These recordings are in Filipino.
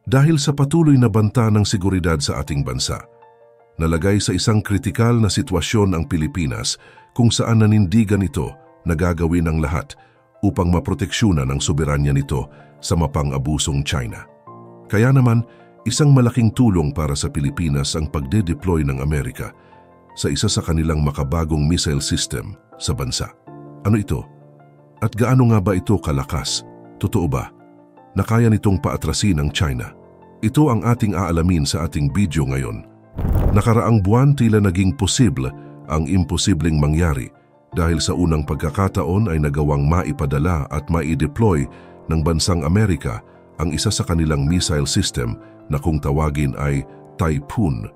Dahil sa patuloy na banta ng seguridad sa ating bansa, nalagay sa isang kritikal na sitwasyon ang Pilipinas kung saan nanindigan ito na gagawin ang lahat upang maproteksyonan ang soberanya nito sa mapang-abusong China. Kaya naman, isang malaking tulong para sa Pilipinas ang pagde-deploy ng Amerika sa isa sa kanilang makabagong missile system sa bansa. Ano ito? At gaano nga ba ito kalakas? Totoo ba na kaya nitong paatrasin ang China? Ito ang ating aalamin sa ating video ngayon. Nakaraang buwan tila naging posible ang imposibleng mangyari dahil sa unang pagkakataon ay nagawang maipadala at mai-deploy ng bansang Amerika ang isa sa kanilang missile system na kung tawagin ay Typhoon.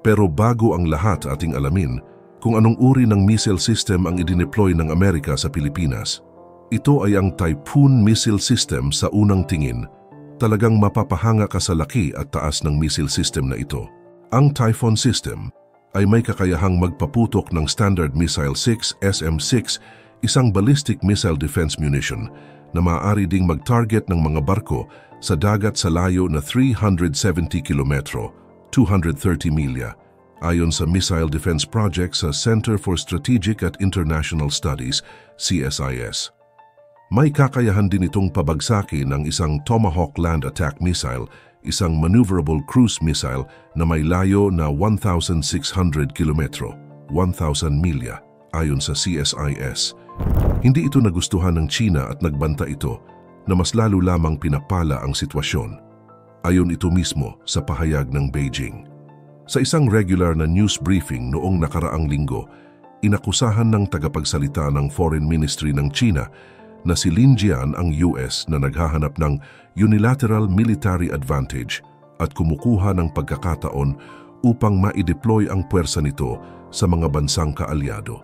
Pero bago ang lahat ating alamin kung anong uri ng missile system ang idineploy ng Amerika sa Pilipinas. Ito ay ang Typhoon missile system. Sa unang tingin, talagang mapapahanga ka sa laki at taas ng missile system na ito. Ang Typhoon system ay may kakayahang magpaputok ng Standard Missile 6 SM-6, isang ballistic missile defense munition na maaari ding mag-target ng mga barko sa dagat sa layo na 370 kilometro, 230 milya, ayon sa Missile Defense Project sa Center for Strategic and International Studies, CSIS. May kakayahan din itong pabagsakin ng isang Tomahawk land attack missile, isang maneuverable cruise missile na may layo na 1,600 kilometro, 1,000 milya, ayon sa CSIS. Hindi ito nagustuhan ng China at nagbanta ito na mas lalo lamang pinapala ang sitwasyon. Ayon ito mismo sa pahayag ng Beijing. Sa isang regular na news briefing noong nakaraang linggo, inakusahan ng tagapagsalita ng Foreign Ministry ng China na si Lin Jian ang US na naghahanap ng unilateral military advantage at kumukuha ng pagkakataon upang ma-deploy ang puwersa nito sa mga bansang kaalyado.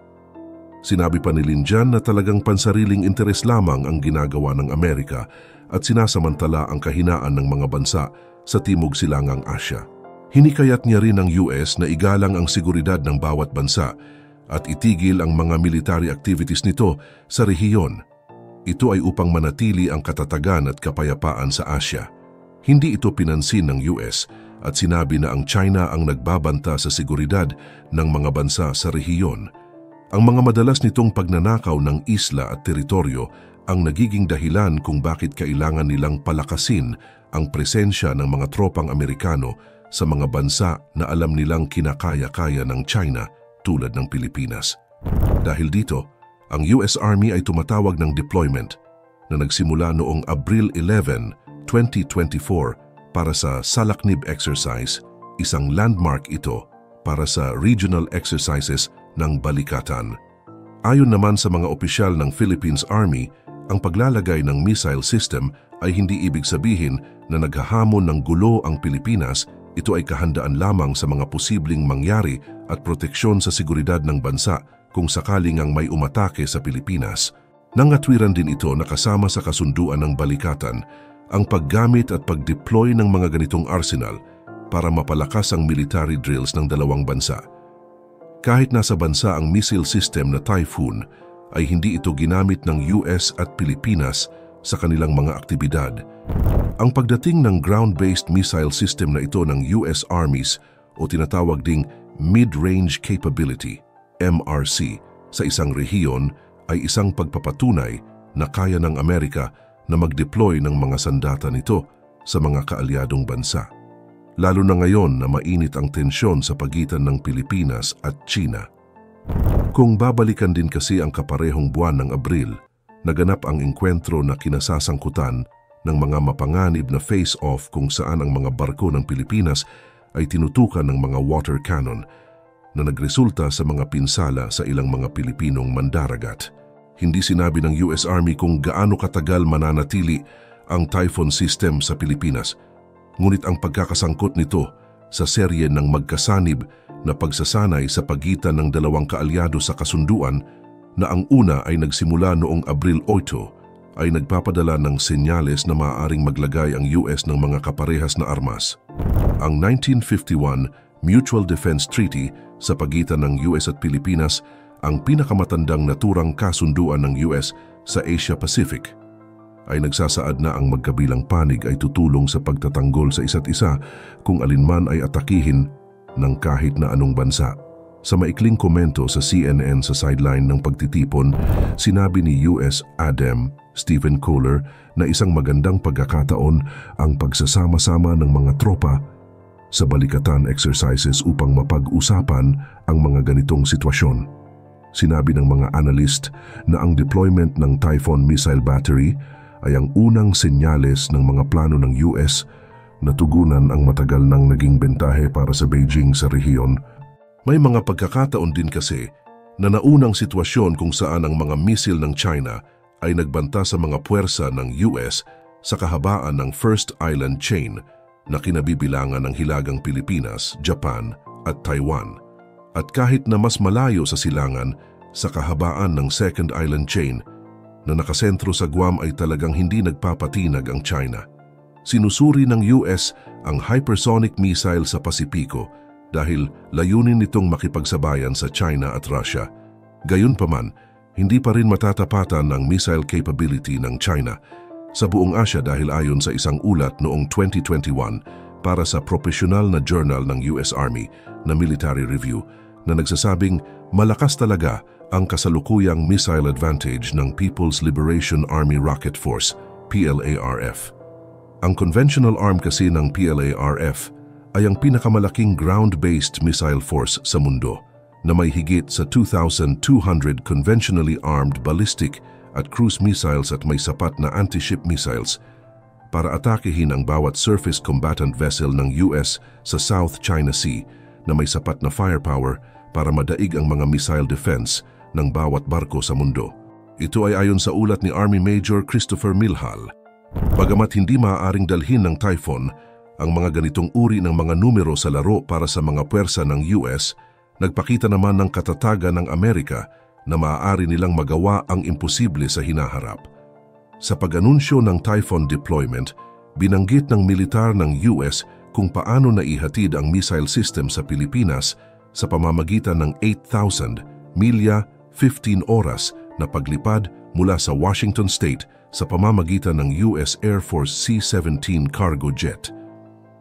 Sinabi pa ni Lin Jian na talagang pansariling interes lamang ang ginagawa ng Amerika at sinasamantala ang kahinaan ng mga bansa sa Timog Silangang Asya. Hinikayat niya rin ang US na igalang ang seguridad ng bawat bansa at itigil ang mga military activities nito sa rehiyon. Ito ay upang manatili ang katatagan at kapayapaan sa Asya. Hindi ito pinansin ng US at sinabi na ang China ang nagbabanta sa seguridad ng mga bansa sa rehiyon. Ang mga madalas nitong pagnanakaw ng isla at teritoryo ang nagiging dahilan kung bakit kailangan nilang palakasin ang presensya ng mga tropang Amerikano sa mga bansa na alam nilang kinakaya-kaya ng China tulad ng Pilipinas. Dahil dito, ang US Army ay tumatawag ng deployment na nagsimula noong Abril 11, 2024 para sa Salaknib Exercise, isang landmark ito para sa regional exercises ng Balikatan. Ayon naman sa mga opisyal ng Philippines Army, ang paglalagay ng missile system ay hindi ibig sabihin na naghahamon ng gulo ang Pilipinas. Ito ay kahandaan lamang sa mga posibleng mangyari at proteksyon sa seguridad ng bansa kung sakaling ang may umatake sa Pilipinas. Nangatwiran din ito na kasama sa kasunduan ng Balikatan ang paggamit at pag-deploy ng mga ganitong arsenal para mapalakas ang military drills ng dalawang bansa. Kahit nasa bansa ang missile system na Typhoon, ay hindi ito ginamit ng US at Pilipinas sa kanilang mga aktibidad. Ang pagdating ng ground-based missile system na ito ng US Armies o tinatawag ding Mid-Range Capability, MRC, sa isang rehiyon ay isang pagpapatunay na kaya ng Amerika na mag-deploy ng mga sandata nito sa mga kaalyadong bansa. Lalo na ngayon na mainit ang tensyon sa pagitan ng Pilipinas at China. Kung babalikan din kasi ang kaparehong buwan ng Abril, naganap ang engkwentro na kinasasangkutan ng mga mapanganib na face-off kung saan ang mga barko ng Pilipinas ay tinutukan ng mga water cannon na nagresulta sa mga pinsala sa ilang mga Pilipinong mandaragat. Hindi sinabi ng US Army kung gaano katagal mananatili ang Typhoon system sa Pilipinas, ngunit ang pagkakasangkot nito sa serye ng magkasanib na pagsasanay sa pagitan ng dalawang kaalyado sa kasunduan na ang una ay nagsimula noong Abril 8 ay nagpapadala ng senyales na maaaring maglagay ang US ng mga kaparehas na armas. Ang 1951 Mutual Defense Treaty sa pagitan ng US at Pilipinas ang pinakamatandang naturang kasunduan ng US sa Asia Pacific. ay nagsasaad na ang magkabilang panig ay tutulong sa pagtatanggol sa isa't isa kung alinman ay atakihin ng kahit na anong bansa. Sa maikling komento sa CNN sa sideline ng pagtitipon, sinabi ni US ADEM Stephen Kohler na isang magandang pagkakataon ang pagsasama-sama ng mga tropa sa balikatan exercises upang mapag-usapan ang mga ganitong sitwasyon. Sinabi ng mga analyst na ang deployment ng Typhoon missile battery ay ang unang senyales ng mga plano ng US na tugunan ang matagal nang naging bentahe para sa Beijing sa rehiyon. May mga pagkakataon din kasi na naunang sitwasyon kung saan ang mga missile ng China ay nagbanta sa mga puwersa ng US sa kahabaan ng First Island Chain na kinabibilangan ng Hilagang Pilipinas, Japan at Taiwan. At kahit na mas malayo sa silangan sa kahabaan ng Second Island Chain na nakasentro sa Guam ay talagang hindi nagpapatinag ang China. Sinusuri ng US ang hypersonic missile sa Pasipiko dahil layunin nitong makipagsabayan sa China at Russia. Gayunpaman, hindi pa rin matatapatan ng missile capability ng China sa buong Asia dahil ayon sa isang ulat noong 2021 para sa professional na journal ng US Army na Military Review na nagsasabing malakas talaga ang kasalukuyang missile advantage ng People's Liberation Army Rocket Force, PLARF. Ang conventional arm kasi ng PLARF ay ang pinakamalaking ground-based missile force sa mundo na may higit sa 2,200 conventionally armed ballistic at cruise missiles at may sapat na anti-ship missiles para atakehin ang bawat surface combatant vessel ng US sa South China Sea na may sapat na firepower para madaig ang mga missile defense ng bawat barko sa mundo. Ito ay ayon sa ulat ni Army Major Christopher Milhal. Bagamat hindi maaaring dalhin ng Typhoon ang mga ganitong uri ng mga numero sa laro para sa mga puwersa ng US, nagpakita naman ng katatagan ng Amerika na maaari nilang magawa ang imposible sa hinaharap. Sa pag-anunsyo ng Typhoon deployment, binanggit ng militar ng US kung paano naihatid ang missile system sa Pilipinas sa pamamagitan ng 8,000 milya 15 oras na paglipad mula sa Washington State sa pamamagitan ng US Air Force C-17 cargo jet.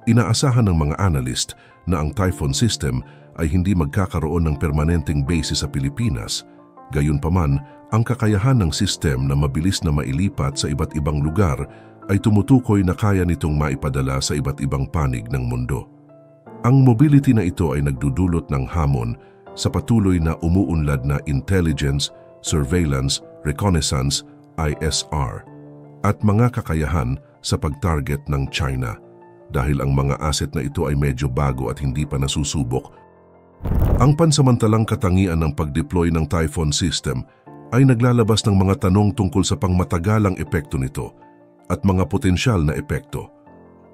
Inaasahan ng mga analyst na ang Typhoon system ay hindi magkakaroon ng permanenteng base sa Pilipinas. Gayunpaman, ang kakayahan ng system na mabilis na mailipat sa iba't ibang lugar ay tumutukoy na kaya nitong maipadala sa iba't ibang panig ng mundo. Ang mobility na ito ay nagdudulot ng hamon sa patuloy na umuunlad na intelligence, surveillance, reconnaissance, ISR, at mga kakayahan sa pag-target ng China. Dahil ang mga asset na ito ay medyo bago at hindi pa nasusubok, ang pansamantalang katangian ng pag-deploy ng Typhoon system ay naglalabas ng mga tanong tungkol sa pangmatagalang epekto nito at mga potensyal na epekto.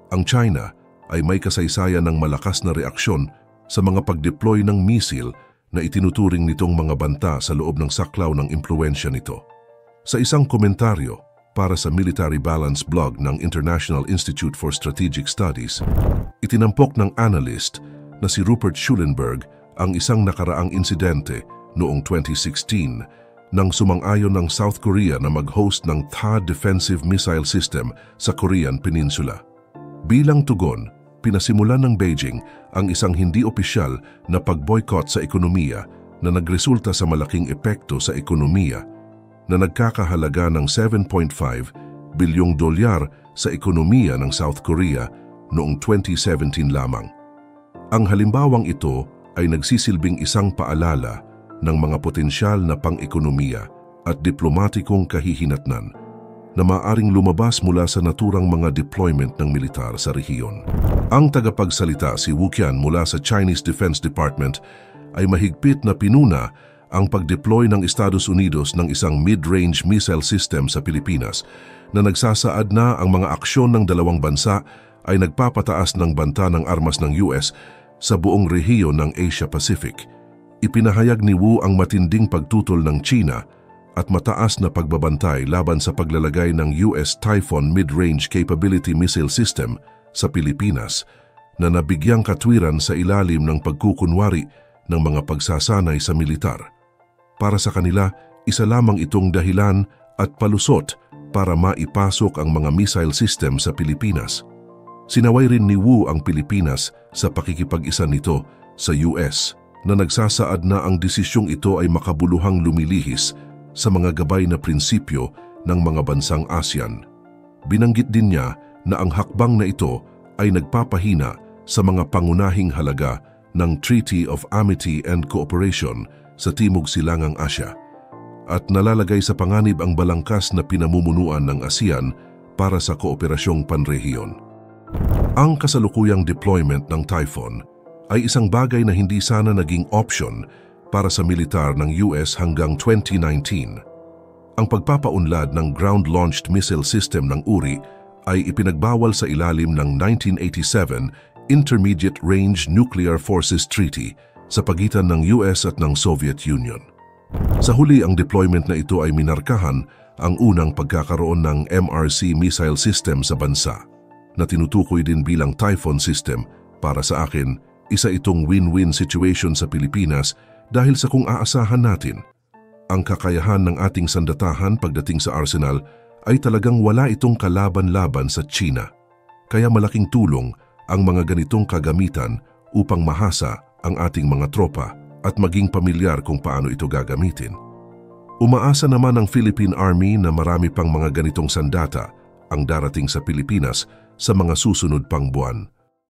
Ang China ay may kasaysayan ng malakas na reaksyon sa mga pag-deploy ng missile na itinuturing nitong mga banta sa loob ng saklaw ng impluwensya nito. Sa isang komentaryo para sa Military Balance blog ng International Institute for Strategic Studies, itinampok ng analyst na si Rupert Schulenberg ang isang nakaraang insidente noong 2016 nang sumang-ayon ng South Korea na mag-host ng THAAD defensive missile system sa Korean Peninsula. Bilang tugon, pinasimulan ng Beijing ang isang hindi opisyal na pag-boycott sa ekonomiya na nagresulta sa malaking epekto sa ekonomiya na nagkakahalaga ng $7.5 bilyong sa ekonomiya ng South Korea noong 2017 lamang. Ang halimbawang ito ay nagsisilbing isang paalala ng mga potensyal na pang-ekonomiya at diplomatikong kahihinatnan na maaring lumabas mula sa naturang mga deployment ng militar sa rehiyon. Ang tagapagsalita si Wu Qian mula sa Chinese Defense Department ay mahigpit na pinuna ang pag-deploy ng Estados Unidos ng isang mid-range missile system sa Pilipinas na nagsasaad na ang mga aksyon ng dalawang bansa ay nagpapataas ng banta ng armas ng US sa buong rehiyon ng Asia-Pacific. Ipinahayag ni Wu ang matinding pagtutol ng China at mataas na pagbabantay laban sa paglalagay ng US Typhoon Mid-Range Capability Missile System sa Pilipinas na nabigyang katwiran sa ilalim ng pagkukunwari ng mga pagsasanay sa militar. Para sa kanila, isa lamang itong dahilan at palusot para maipasok ang mga missile system sa Pilipinas. Sinaway rin ni Wu ang Pilipinas sa pakikipag-isa nito sa US na nagsasaad na ang desisyong ito ay makabuluhang lumilihis sa mga gabay na prinsipyo ng mga bansang ASEAN. Binanggit din niya na ang hakbang na ito ay nagpapahina sa mga pangunahing halaga ng Treaty of Amity and Cooperation sa Timog Silangang Asya at nalalagay sa panganib ang balangkas na pinamumunuan ng ASEAN para sa kooperasyong panrehiyon. Ang kasalukuyang deployment ng Typhoon ay isang bagay na hindi sana naging option para sa militar ng US hanggang 2019. Ang pagpapaunlad ng ground-launched missile system ng Uri ay ipinagbawal sa ilalim ng 1987 Intermediate Range Nuclear Forces Treaty sa pagitan ng US at ng Soviet Union. Sa huli, ang deployment na ito ay minarkahan ang unang pagkakaroon ng MRC missile system sa bansa, na tinutukoy din bilang Typhoon system. Para sa akin, isa itong win-win situation sa Pilipinas dahil sa kung aasahan natin. Ang kakayahan ng ating sandatahan pagdating sa arsenal ay talagang wala itong kalaban-laban sa China. Kaya malaking tulong ang mga ganitong kagamitan upang mahasa ang ating mga tropa at maging pamilyar kung paano ito gagamitin. Umaasa naman ang Philippine Army na marami pang mga ganitong sandata ang darating sa Pilipinas sa mga susunod pang buwan.